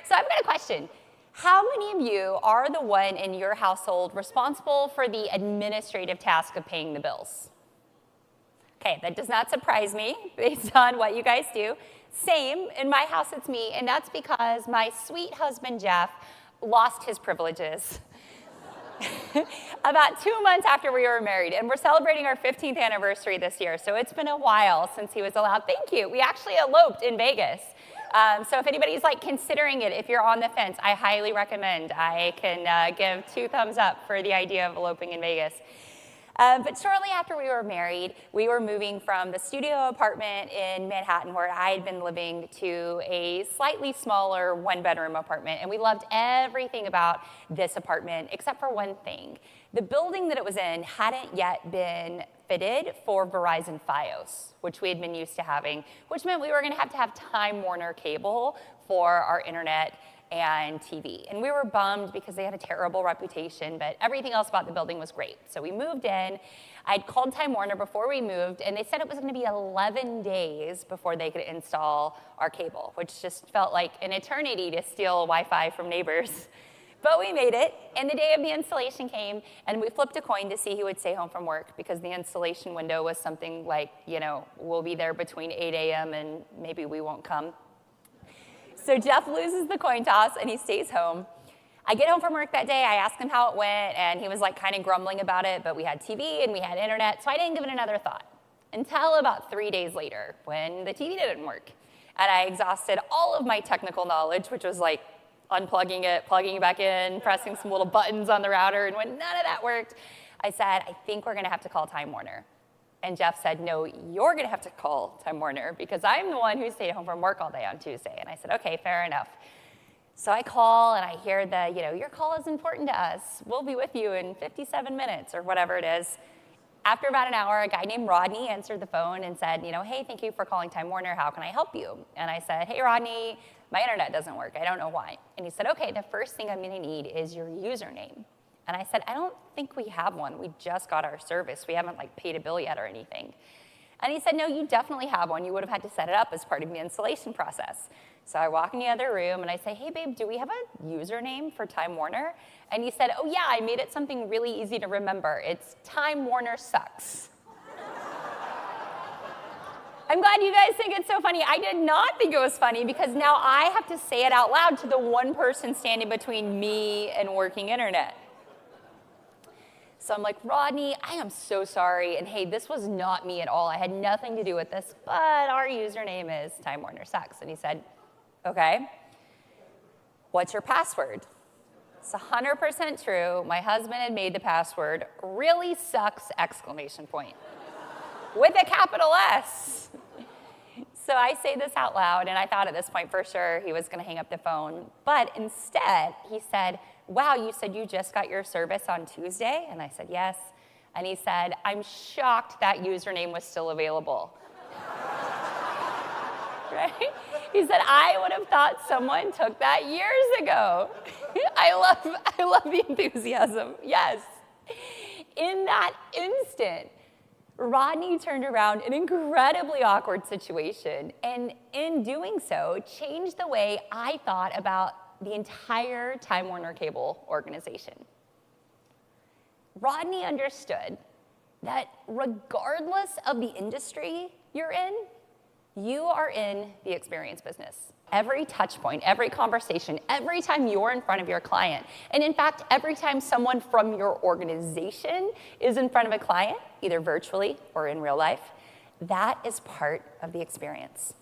So I've got a question. How many of you are the one in your household responsible for the administrative task of paying the bills? Okay, that does not surprise me based on what you guys do. Same, in my house it's me, and that's because my sweet husband Jeff lost his privileges about 2 months after we were married, and we're celebrating our 15th anniversary this year, so it's been a while since he was allowed. Thank you. We actually eloped in Vegas. So if anybody's like considering it, if you're on the fence, I highly recommend. I can give 2 thumbs up for the idea of eloping in Vegas. But shortly after we were married, we were moving from the studio apartment in Manhattan, where I had been living, to a slightly smaller 1-bedroom apartment. And we loved everything about this apartment, except for one thing. The building that it was in hadn't yet been fitted for Verizon Fios, which we had been used to having, which meant we were going to have Time Warner cable for our internet and TV. And we were bummed because they had a terrible reputation, but everything else about the building was great. So we moved in. I'd called Time Warner before we moved, and they said it was going to be 11 days before they could install our cable, which just felt like an eternity to steal Wi-Fi from neighbors. But we made it, and the day of the installation came, and we flipped a coin to see who would stay home from work, because the installation window was something like, we'll be there between 8 a.m. and maybe we won't come. So Jeff loses the coin toss, and he stays home. I get home from work that day. I asked him how it went, and he was like kind of grumbling about it, but we had TV and we had internet, so I didn't give it another thought until about 3 days later when the TV didn't work. And I exhausted all of my technical knowledge, which was like unplugging it, plugging it back in, pressing some little buttons on the router, and when none of that worked, I said, I think we're going to have to call Time Warner. And Jeff said, no, you're going to have to call Time Warner because I'm the one who stayed home from work all day on Tuesday. And I said, okay, fair enough. So I call, and I hear your call is important to us. We'll be with you in 57 minutes or whatever it is. After about an hour, a guy named Rodney answered the phone and said, hey, thank you for calling Time Warner. How can I help you? And I said, hey, Rodney, my internet doesn't work. I don't know why. And he said, okay, the first thing I'm going to need is your username. And I said, I don't think we have one. We just got our service. We haven't paid a bill yet or anything. And he said, no, you definitely have one. You would have had to set it up as part of the installation process. So I walk in the other room and I say, hey, babe, do we have a username for Time Warner? And he said, oh, yeah, I made it something really easy to remember. It's TimeWarnerSucks. I'm glad you guys think it's so funny. I did not think it was funny because now I have to say it out loud to the one person standing between me and working internet. So I'm like, Rodney, I am so sorry. And hey, this was not me at all. I had nothing to do with this, but our username is TimeWarnerSucks. And he said, okay, what's your password? It's 100% true. My husband had made the password really sucks, ! With a capital S. So I say this out loud, and I thought at this point for sure he was going to hang up the phone. But instead, he said, wow, you said you just got your service on Tuesday? And I said, yes. And he said, I'm shocked that username was still available. Right? He said, I would have thought someone took that years ago. I love the enthusiasm. Yes. In that instant, Rodney turned around an incredibly awkward situation, and in doing so, changed the way I thought about the entire Time Warner Cable organization. Rodney understood that regardless of the industry you're in, you are in the experience business. Every touch point, every conversation, every time you're in front of your client, and in fact, every time someone from your organization is in front of a client, either virtually or in real life, that is part of the experience.